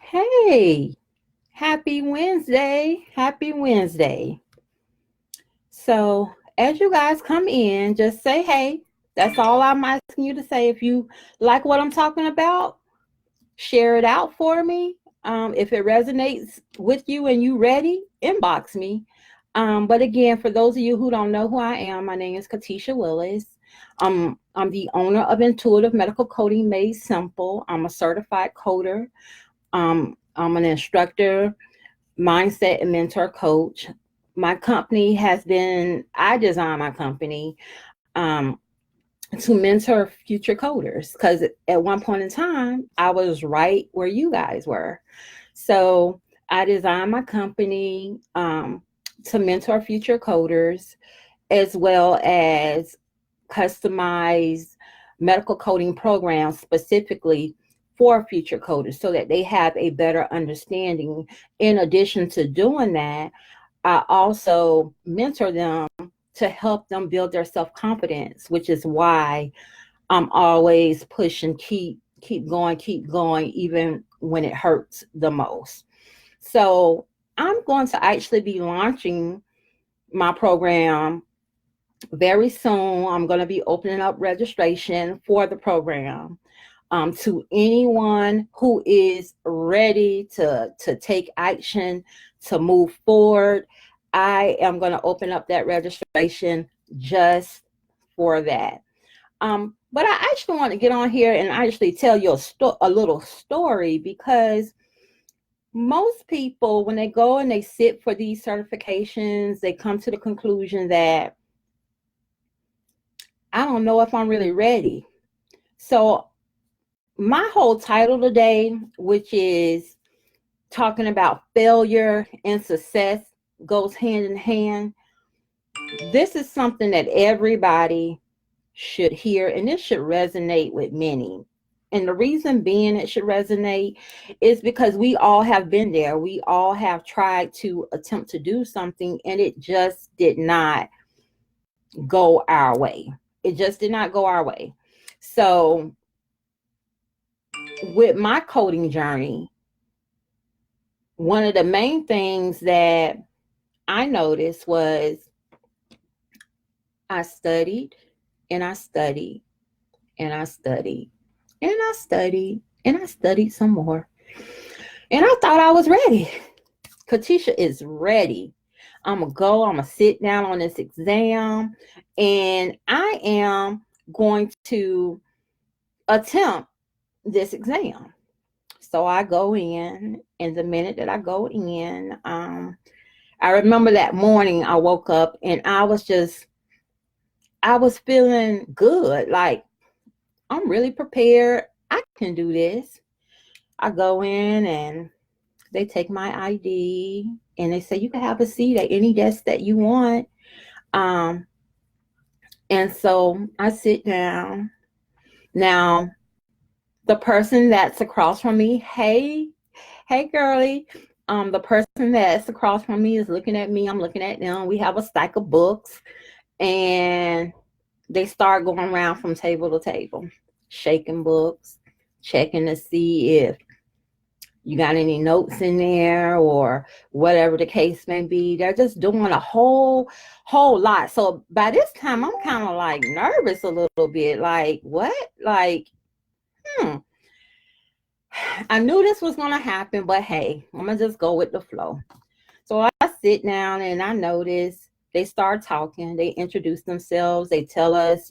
Hey, happy Wednesday. Happy Wednesday. So, as you guys come in, just say hey. That's all I'm asking you to say. If you like what I'm talking about, share it out for me. If it resonates with you and you ready, inbox me. But again, for those of you who don't know who I am, my name is Katisha Willis. I'm the owner of Intuitive Medical Coding Made Simple. I'm a certified coder. I'm an instructor, mindset, and mentor coach. My company has been, I designed my company to mentor future coders because at one point in time, I was right where you guys were. So I designed my company to mentor future coders as well as customize medical coding programs specifically for future coders so that they have a better understanding. In addition to doing that, I also mentor them to help them build their self-confidence, which is why I'm always pushing keep going even when it hurts the most. So I'm going to actually be launching my program very soon. I'm going to be opening up registration for the program to anyone who is ready to take action, to move forward. I am going to open up that registration just for that. But I actually want to get on here and actually tell you a little story because most people, when they go and they sit for these certifications, they come to the conclusion that I don't know if I'm really ready. So, my whole title today, which is talking about failure and success, goes hand in hand. This is something that everybody should hear, and this should resonate with many. And the reason being it should resonate is because we all have been there. We all have tried to attempt to do something, and it just did not go our way. It just did not go our way. So, with my coding journey, one of the main things that I noticed was I studied and I studied and I studied and I studied and I studied some more. And I thought I was ready. Katisha is ready. I'm going to go, I'm going to sit down on this exam, and I am going to attempt this exam. So I go in, and the minute that I go in, I remember that morning I woke up and I was feeling good. Like, I'm really prepared. I can do this. I go in and they take my ID and they say, you can have a seat at any desk that you want. Um, and so I sit down. Now, the person that's across from me, hey, girlie. The person that's across from me is looking at me. I'm looking at them. We have a stack of books, and they start going around from table to table, shaking books, checking to see if you got any notes in there or whatever the case may be. They're just doing a whole lot. So by this time, I'm kind of like nervous a little bit. Like, what? Like, hmm. I knew this was going to happen, but hey, I'm going to just go with the flow. So I sit down and I notice they start talking. They introduce themselves. They tell us,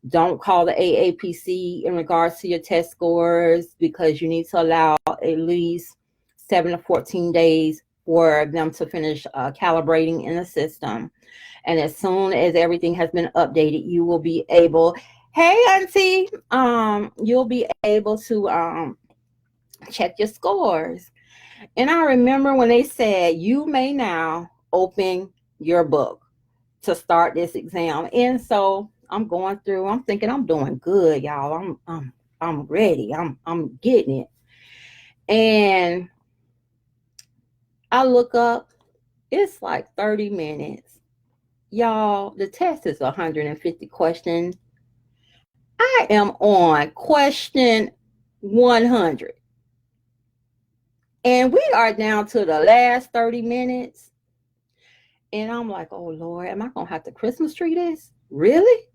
don't call the AAPC in regards to your test scores because you need to allow at least 7 to 14 days for them to finish calibrating in the system. And as soon as everything has been updated, you will be able, hey, auntie, you'll be able to check your scores. And I remember when they said, you may now open your book to start this exam. And so I'm going through, I'm thinking I'm doing good, y'all. I'm ready. I'm getting it. And I look up, it's like 30 minutes. Y'all, the test is 150 questions. I am on question 100. And we are down to the last 30 minutes. And I'm like, oh Lord, am I gonna have to Christmas tree this? Really?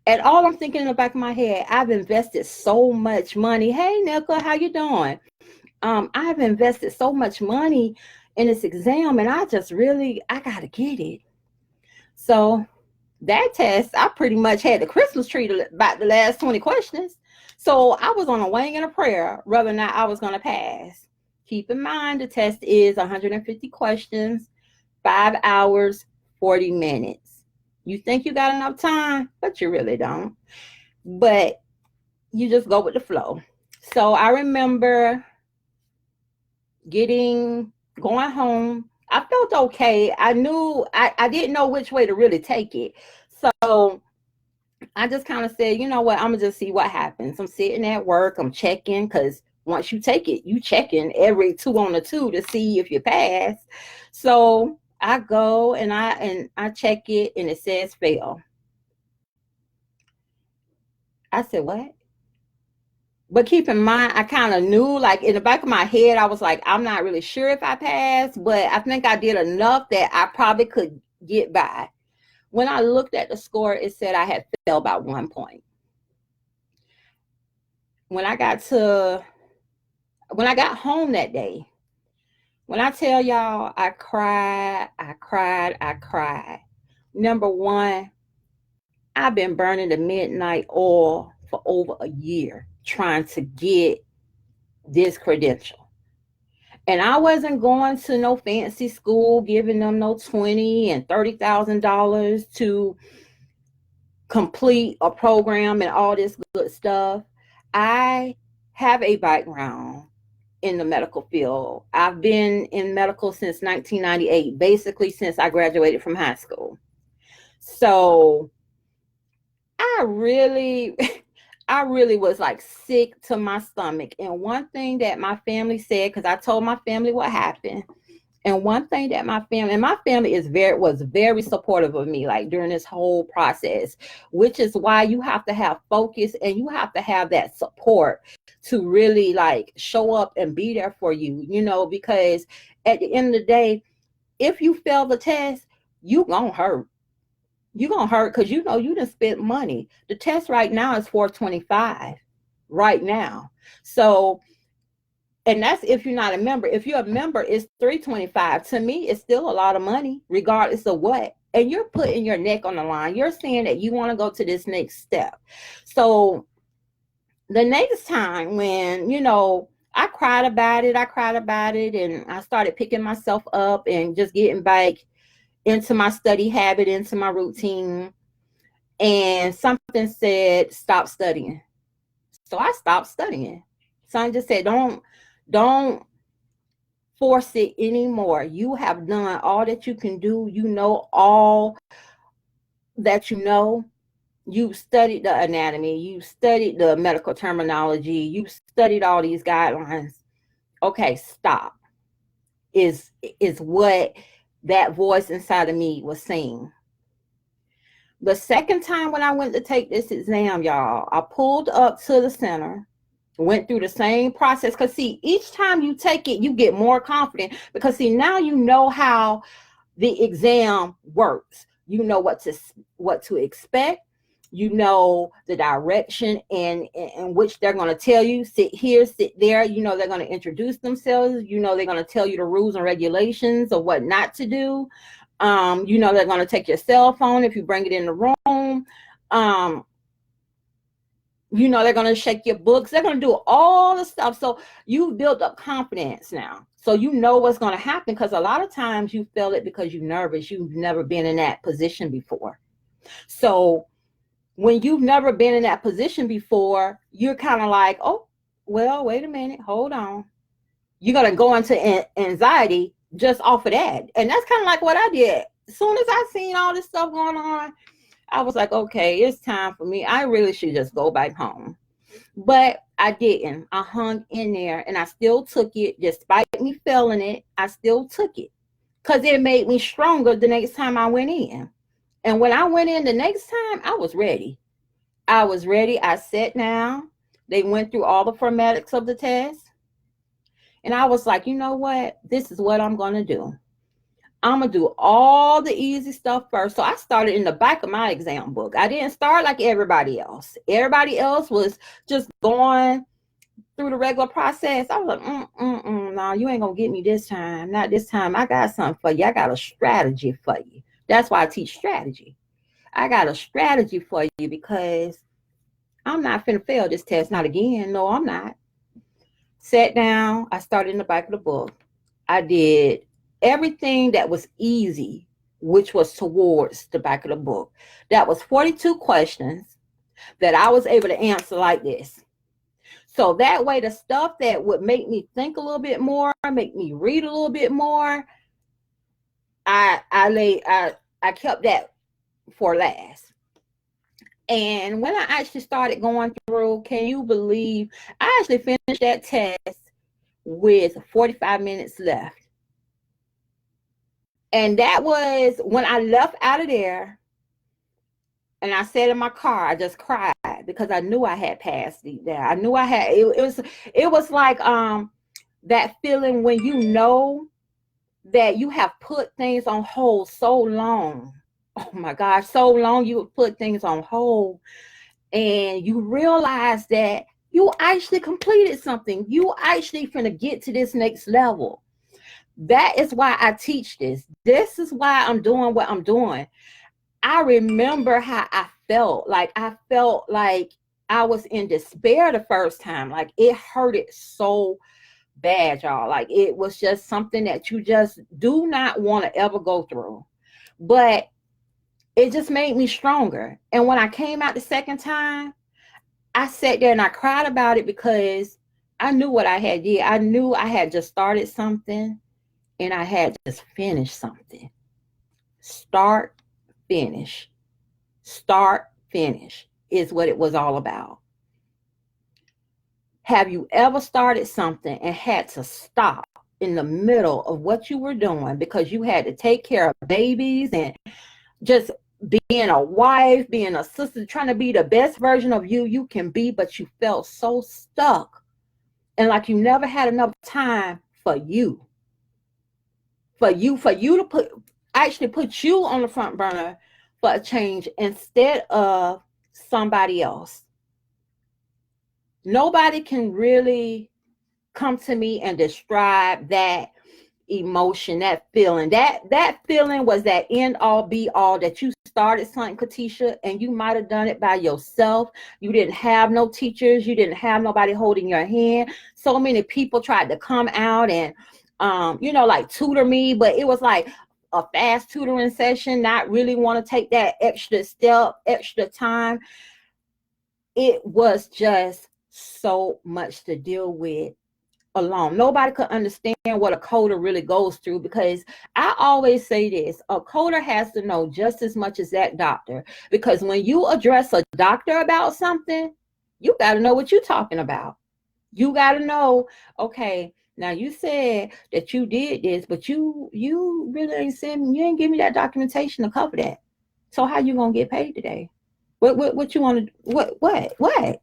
And all I'm thinking in the back of my head, I've invested so much money. Hey Nicole, how you doing? I've invested so much money in this exam, and I gotta get it. So that test, I pretty much had the Christmas tree about the last 20 questions. So I was on a wing and a prayer whether or not I was gonna pass. Keep in mind the test is 150 questions, 5 hours, 40 minutes. You think you got enough time, but you really don't. But you just go with the flow. So I remember going home. I felt okay. I knew I didn't know which way to really take it. So I just kind of said, you know what, I'm gonna just see what happens. I'm sitting at work, I'm checking, because once you take it, you checking every 2 on the 2 to see if you pass. So I go and I check it and it says fail. I said, what? But keep in mind, I kind of knew, like in the back of my head, I was like, I'm not really sure if I passed, but I think I did enough that I probably could get by. When I looked at the score, it said I had failed by 1 point. When I got home that day, when I tell y'all I cried. Number one, I've been burning the midnight oil for over a year trying to get this credential. And I wasn't going to no fancy school, giving them no $20,000 and $30,000 to complete a program and all this good stuff. I have a background in the medical field. I've been in medical since 1998, basically since I graduated from high school. So I really was like sick to my stomach. And one thing that my family said, because I told my family what happened, and one thing that my family was very supportive of me, like during this whole process, which is why you have to have focus and you have to have that support to really like show up and be there for you, because at the end of the day, if you fail the test, you gonna hurt. You're gonna hurt because you done spent money. The test right now is $425 right now. So, and that's if you're not a member. If you're a member, it's $325. To me, it's still a lot of money, regardless of what. And you're putting your neck on the line. You're saying that you want to go to this next step. So the next time when, I cried about it, and I started picking myself up and just getting back into my study habit, into my routine. And something said, stop studying. So I stopped studying. Son just said, don't force it anymore. You have done all that you can do. You know all that you know. You've studied the anatomy. You've studied the medical terminology. You've studied all these guidelines. Okay, stop. Is what that voice inside of me was saying. The second time when I went to take this exam, y'all, I pulled up to the center, went through the same process. Because, see, each time you take it, you get more confident. Because, see, now you know how the exam works. You know what to expect. You know the direction in which they're going to tell you, sit here, sit there. They're going to introduce themselves. They're going to tell you the rules and regulations of what not to do. They're going to take your cell phone if you bring it in the room. They're going to check your books. They're going to do all the stuff. So you've built up confidence now. So you know what's going to happen, because a lot of times you feel it because you're nervous. You've never been in that position before. So when you've never been in that position before, you're kind of like, oh, well, wait a minute, hold on. You're going to go into anxiety just off of that. And that's kind of like what I did. As soon as I seen all this stuff going on, I was like, okay, it's time for me. I really should just go back home. But I didn't. I hung in there and I still took it. Despite me failing it, I still took it because it made me stronger the next time I went in. And when I went in the next time, I was ready. I sat down. They went through all the formatics of the test. And I was like, you know what? This is what I'm going to do. I'm going to do all the easy stuff first. So I started in the back of my exam book. I didn't start like everybody else. Everybody else was just going through the regular process. I was like, no, you ain't going to get me this time. Not this time. I got something for you. I got a strategy for you. That's why I teach strategy. I got a strategy for you because I'm not finna fail this test. Not again. No, I'm not. Sat down. I started in the back of the book. I did everything that was easy, which was towards the back of the book. That was 42 questions that I was able to answer like this. So that way, the stuff that would make me think a little bit more, make me read a little bit more, I kept that for last. And when I actually started going through, can you believe I actually finished that test with 45 minutes left? And that was when I left out of there and I sat in my car, I just cried because I knew I had passed deep down. I knew I had, it was like that feeling when you know that you have put things on hold so long. Oh my gosh, so long you would put things on hold and you realize that you actually completed something. You actually finna get to this next level. That is why I teach this. This is why I'm doing what I'm doing. I remember how I felt. Like I felt like I was in despair the first time. Like it hurted so bad, y'all. Like it was just something that you just do not want to ever go through. But it just made me stronger. And when I came out the second time, I sat there and I cried about it because I knew what I had did. I knew I had just started something and I had just finished something. Start, finish. Start, finish is what it was all about. Have you ever started something and had to stop in the middle of what you were doing because you had to take care of babies and just being a wife, being a sister, trying to be the best version of you can be, but you felt so stuck and like you never had enough time for you. For you to actually put you on the front burner for a change instead of somebody else. Nobody can really come to me and describe that emotion, that feeling. That feeling was that end all be all that you started something, Katisha, and you might have done it by yourself. You didn't have no teachers. You didn't have nobody holding your hand. So many people tried to come out and like tutor me, but it was like a fast tutoring session, not really want to take that extra step, extra time. It was just so much to deal with alone. Nobody could understand what a coder really goes through because I always say this, a coder has to know just as much as that doctor, because when you address a doctor about something, you got to know what you're talking about. You got to know, okay, now you said that you did this, but you really ain't give me that documentation to cover that. So how you gonna get paid today? What you want to what?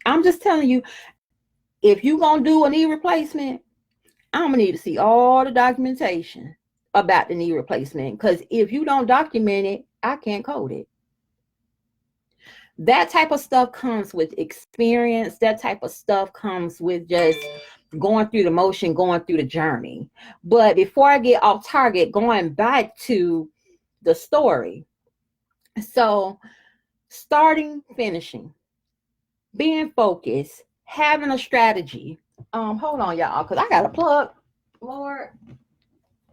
I'm just telling you, if you gonna do a knee replacement, I'm gonna need to see all the documentation about the knee replacement, because if you don't document it, I can't code it. That type of stuff comes with experience. That type of stuff comes with just going through the motion, going through the journey. But before I get off target, going back to the story. So starting, finishing, being focused, having a strategy. Hold on, y'all, because I got to plug. Lord,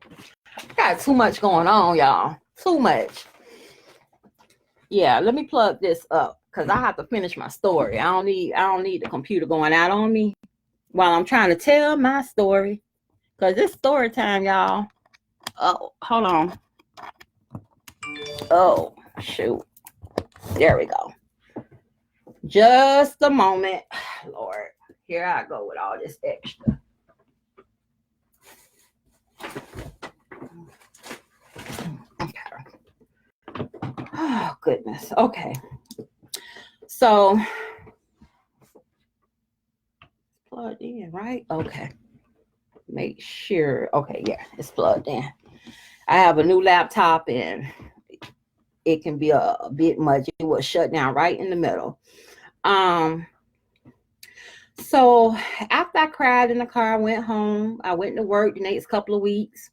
I got too much going on, y'all. Too much. Yeah, let me plug this up because I have to finish my story. I don't need the computer going out on me while I'm trying to tell my story, because it's story time, y'all. Oh, hold on. Oh, shoot. There we go. Just a moment. Lord, here I go with all this extra. Okay. Oh, goodness. Okay. So, plugged in, right? Okay. make sure. Okay, yeah, it's plugged in. I have a new laptop and it can be a bit much. It was shut down right in the middle. So after I cried in the car, I went home. I went to work the next couple of weeks.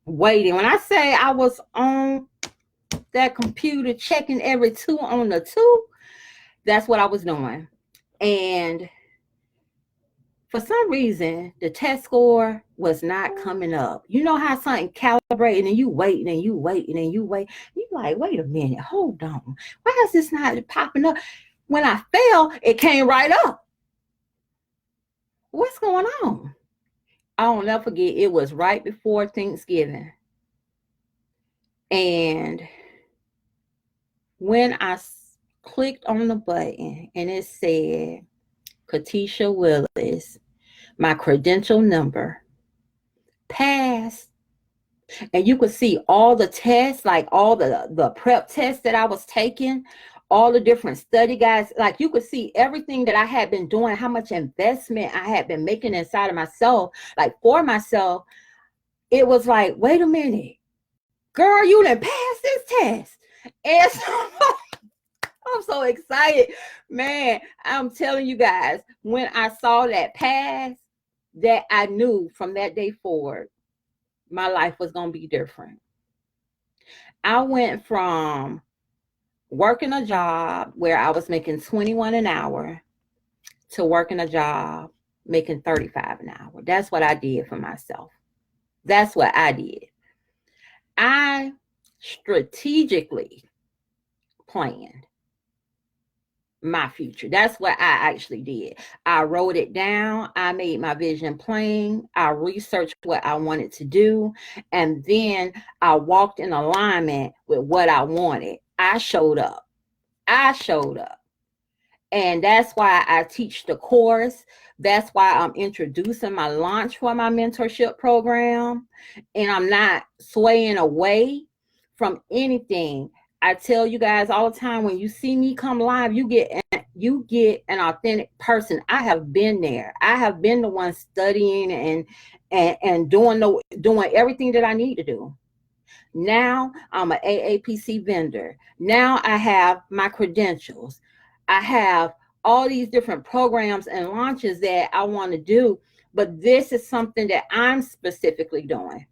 Waiting. When I say I was on that computer checking every two on the two, that's what I was doing. And for some reason, the test score was not coming up. You know how something calibrating and you waiting and you waiting and you wait. You like, wait a minute, hold on. Why is this not popping up? When I fell, it came right up. What's going on? I'll never forget, it was right before Thanksgiving. And when I clicked on the button and it said, Katisha Willis, my credential number, passed. And you could see all the tests, like all the prep tests that I was taking, all the different study guides. Like you could see everything that I had been doing, how much investment I had been making inside of myself, like for myself. It was like, wait a minute, girl, you done passed this test. And so I'm so excited, man. I'm telling you guys, when I saw that pass, that I knew from that day forward, my life was going to be different. I went from working a job where I was making $21 an hour to working a job making $35 an hour. That's what I did for myself. That's what I did. I strategically planned my future. That's what I actually did. I wrote it down. I made my vision plain. I researched what I wanted to do. And then I walked in alignment with what I wanted. I showed up. And that's why I teach the course. That's why I'm introducing my launch for my mentorship program. And I'm not swaying away from anything. I tell you guys all the time, when you see me come live, you get an authentic person. I have been there. I have been the one studying and doing everything that I need to do. Now I'm an AAPC vendor. Now I have my credentials. I have all these different programs and launches that I want to do, but this is something that I'm specifically doing.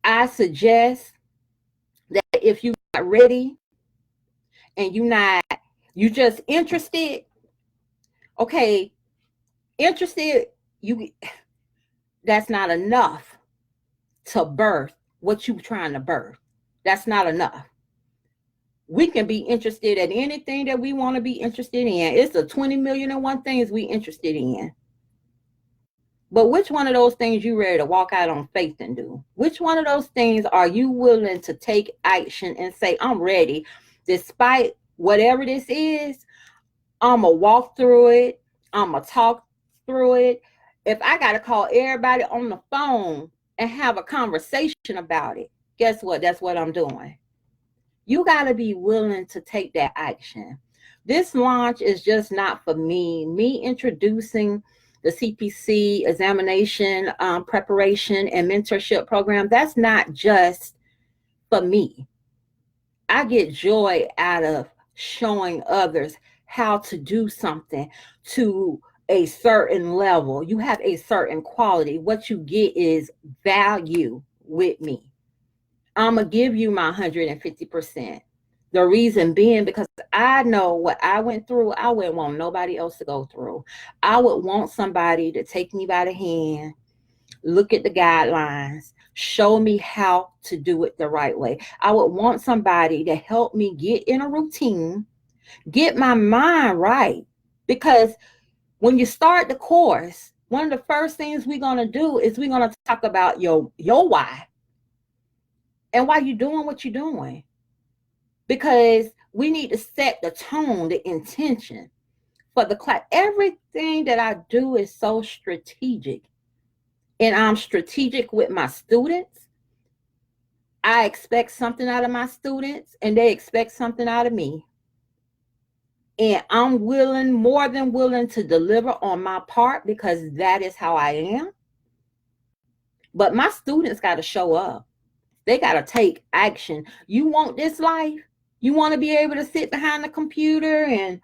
I suggest that if you're not ready and you just interested, okay, interested, that's not enough to birth what you're trying to birth. That's not enough. We can be interested in anything that we want to be interested in. It's the 20 million and one things we interested in. But which one of those things you ready to walk out on faith and do? Which one of those things are you willing to take action and say, I'm ready, despite whatever this is, I'm going to walk through it. I'm going to talk through it. If I got to call everybody on the phone and have a conversation about it, guess what? That's what I'm doing. You got to be willing to take that action. This launch is just not for me. Me introducing the CPC examination preparation and mentorship program, that's not just for me. I get joy out of showing others how to do something to a certain level. You have a certain quality. What you get is value with me. I'm going to give you my 150%. The reason being because I know what I went through, I wouldn't want nobody else to go through. I would want somebody to take me by the hand, look at the guidelines, show me how to do it the right way. I would want somebody to help me get in a routine, get my mind right. Because when you start the course, one of the first things we're going to do is we're going to talk about your why and why you're doing what you're doing. Because we need to set the tone, the intention for the class. Everything that I do is so strategic. And I'm strategic with my students. I expect something out of my students, and they expect something out of me. And I'm willing, more than willing, to deliver on my part because that is how I am. But my students got to show up. They got to take action. You want this life? You want to be able to sit behind the computer and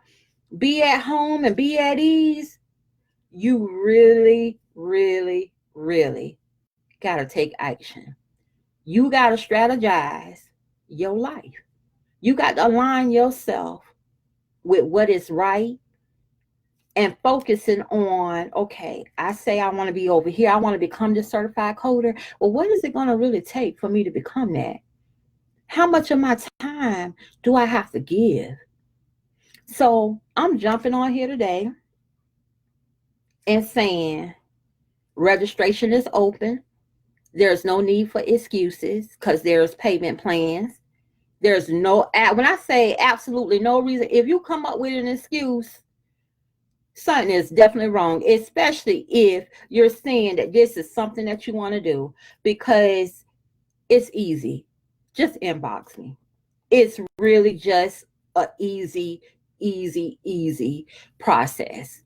be at home and be at ease? You really, really, really got to take action. You got to strategize your life. You got to align yourself with what is right and focusing on, okay, I say I want to be over here. I want to become this certified coder. Well, what is it going to really take for me to become that? How much of my time do I have to give? So I'm jumping on here today and saying registration is open. There's no need for excuses because there's payment plans. There's no, when I say absolutely no reason, if you come up with an excuse, something is definitely wrong, especially if you're saying that this is something that you want to do, because it's easy. Just inbox me. It's really just a easy process.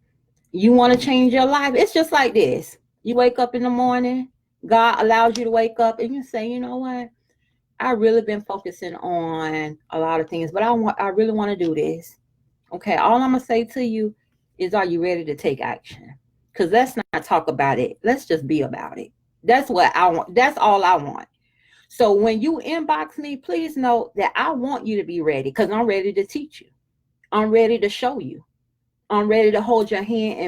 You want to change your life? It's just like this. You wake up in the morning, God allows you to wake up and you say, you know what? I really been focusing on a lot of things, but I really want to do this. Okay, all I'm gonna say to you is, are you ready to take action? Because let's not talk about it. Let's just be about it. That's what I want. That's all I want. So when you inbox me, please know that I want you to be ready, because I'm ready to teach you. I'm ready to show you. I'm ready to hold your hand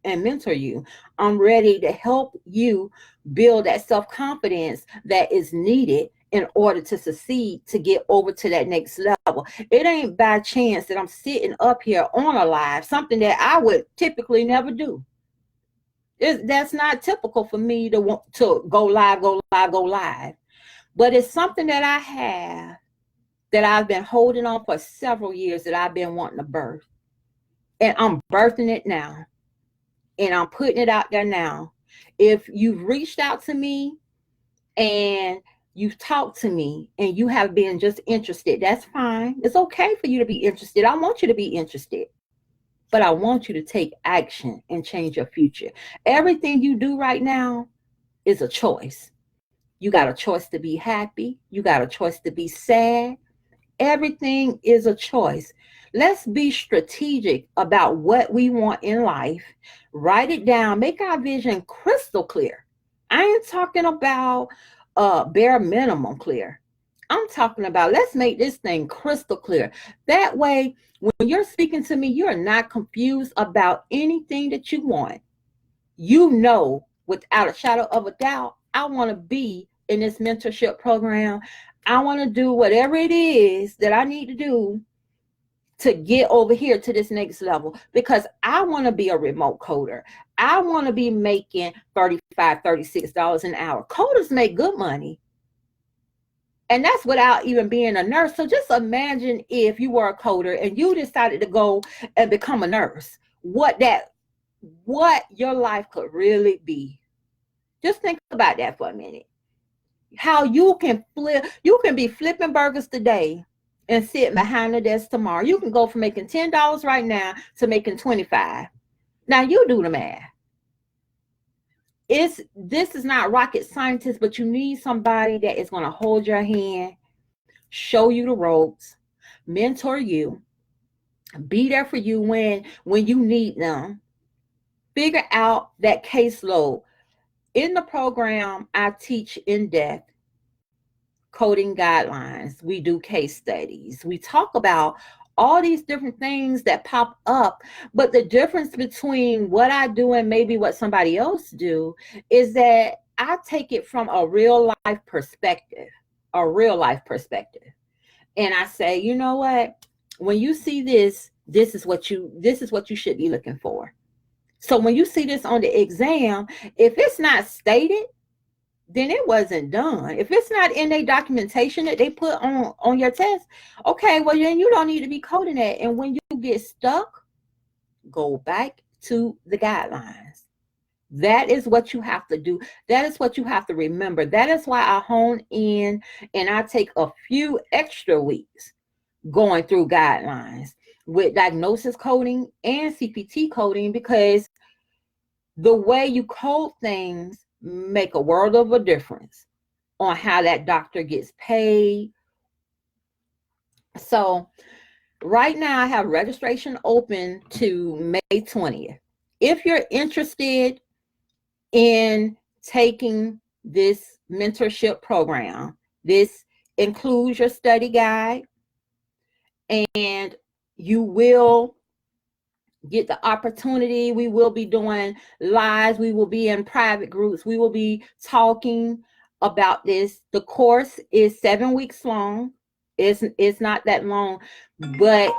and mentor you. I'm ready to help you build that self-confidence that is needed in order to succeed, to get over to that next level. It ain't by chance that I'm sitting up here on a live, something that I would typically never do. That's not typical for me to want to go live. But it's something that I have, that I've been holding on for several years, that I've been wanting to birth. And I'm birthing it now. And I'm putting it out there now. If you've reached out to me and you've talked to me and you have been just interested, that's fine. It's okay for you to be interested. I want you to be interested. But I want you to take action and change your future. Everything you do right now is a choice. You got a choice to be happy. You got a choice to be sad. Everything is a choice. Let's be strategic about what we want in life. Write it down. Make our vision crystal clear. I ain't talking about bare minimum clear. I'm talking about, let's make this thing crystal clear. That way, when you're speaking to me, you're not confused about anything that you want. You know, without a shadow of a doubt, I want to be in this mentorship program. I want to do whatever it is that I need to do to get over here to this next level, because I want to be a remote coder. I want to be making $35, $36 an hour. Coders make good money. And that's without even being a nurse. So just imagine if you were a coder and you decided to go and become a nurse, what your life could really be. Just think about that for a minute. How you can be flipping burgers today and sitting behind the desk tomorrow. You can go from making $10 right now to making $25. Now you do the math. This is not rocket scientist, but you need somebody that is going to hold your hand, show you the ropes, mentor you, be there for you when you need them. Figure out that caseload. In the program, I teach in depth coding guidelines. We do case studies. We talk about all these different things that pop up. But the difference between what I do and maybe what somebody else do is that I take it from a real life perspective. And I say, you know what? When you see this is what you should be looking for. So when you see this on the exam, if it's not stated, then it wasn't done. If it's not in their documentation that they put on your test, okay, well, then you don't need to be coding that. And when you get stuck, go back to the guidelines. That is what you have to do. That is what you have to remember. That is why I hone in and I take a few extra weeks going through guidelines. with diagnosis coding and CPT coding, because the way you code things make a world of a difference on how that doctor gets paid. So right now I have registration open to May 20th. If you're interested in taking this mentorship program, this includes your study guide, and you will get the opportunity. We will be doing lives. We will be in private groups. We will be talking about this. The course is 7 weeks long. It's not that long, but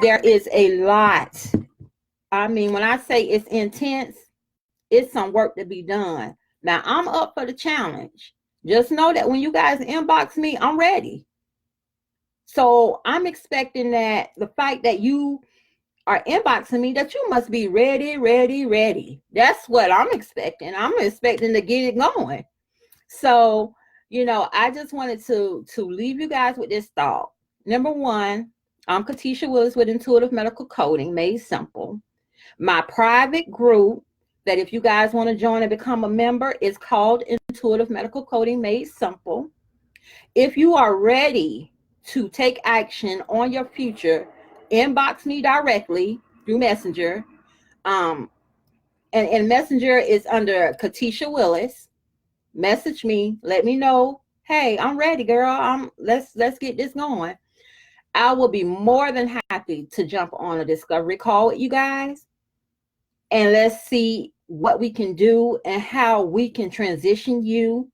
there is a lot. I mean, when I say it's intense, it's some work to be done. Now, I'm up for the challenge. Just know that when you guys inbox me, I'm ready. So I'm expecting that the fact that you are inboxing me, that you must be ready. That's what I'm expecting. I'm expecting to get it going. So, I just wanted to leave you guys with this thought. Number one, I'm Katisha Willis with Intuitive Medical Coding, Made Simple. My private group that if you guys want to join and become a member is called Intuitive Medical Coding, Made Simple. If you are ready to take action on your future, inbox me directly through Messenger. And Messenger is under Katisha Willis. Message me, let me know, hey, I'm ready, girl. Let's get this going. I will be more than happy to jump on a discovery call with you guys, and let's see what we can do and how we can transition you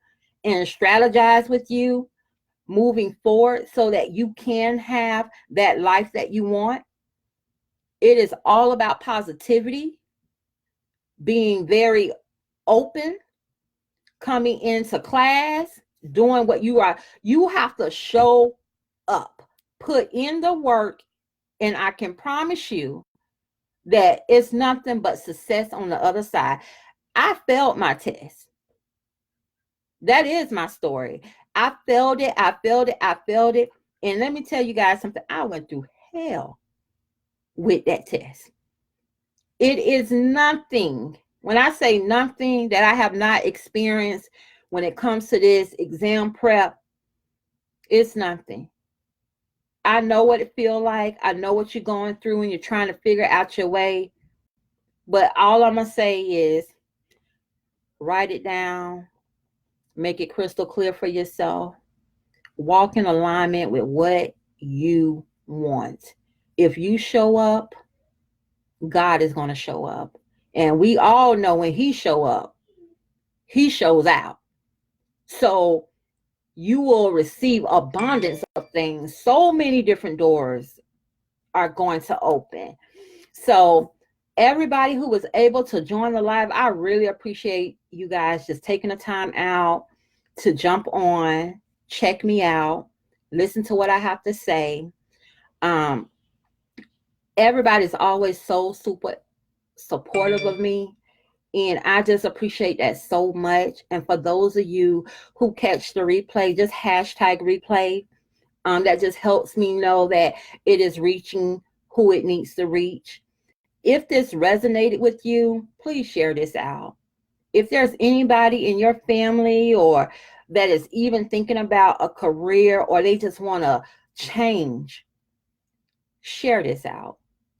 and strategize with you moving forward so that you can have that life that you want. It is all about positivity, being very open, coming into class, doing what you are. You have to show up, put in the work, and I can promise you that it's nothing but success on the other side. I failed my test. That is my story. I failed it. And let me tell you guys something. I went through hell with that test. It is nothing. When I say nothing that I have not experienced when it comes to this exam prep, it's nothing. I know what it feels like. I know what you're going through and you're trying to figure out your way. But all I'm going to say is write it down, make it crystal clear for yourself, walk in alignment with what you want. If you show up, God is going to show up. And we all know when he show up, he shows out. So you will receive abundance of things. So many different doors are going to open. So everybody who was able to join the live, I really appreciate you guys just taking the time out to jump on, check me out, listen to what I have to say. Everybody's always so super supportive of me, and I just appreciate that so much. And for those of you who catch the replay, just hashtag replay. That just helps me know that it is reaching who it needs to reach. If this resonated with you, please share this out. If there's anybody in your family or that is even thinking about a career or they just want to change, share this out.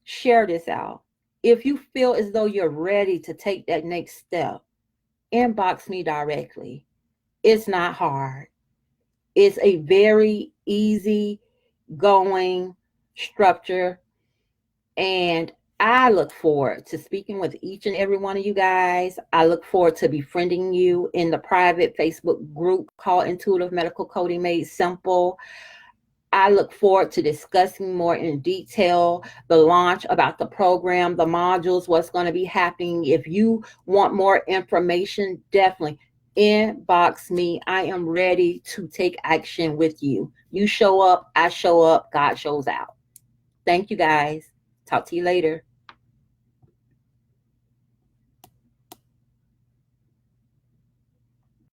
Share this out. If you feel as though you're ready to take that next step, inbox me directly. It's not hard. It's a very easy going structure, and I look forward to speaking with each and every one of you guys. I look forward to befriending you in the private Facebook group called Intuitive Medical Coding Made Simple. I look forward to discussing more in detail the launch, about the program, the modules, what's going to be happening. If you want more information, definitely inbox me. I am ready to take action with you. You show up, I show up, God shows out. Thank you guys. Talk to you later.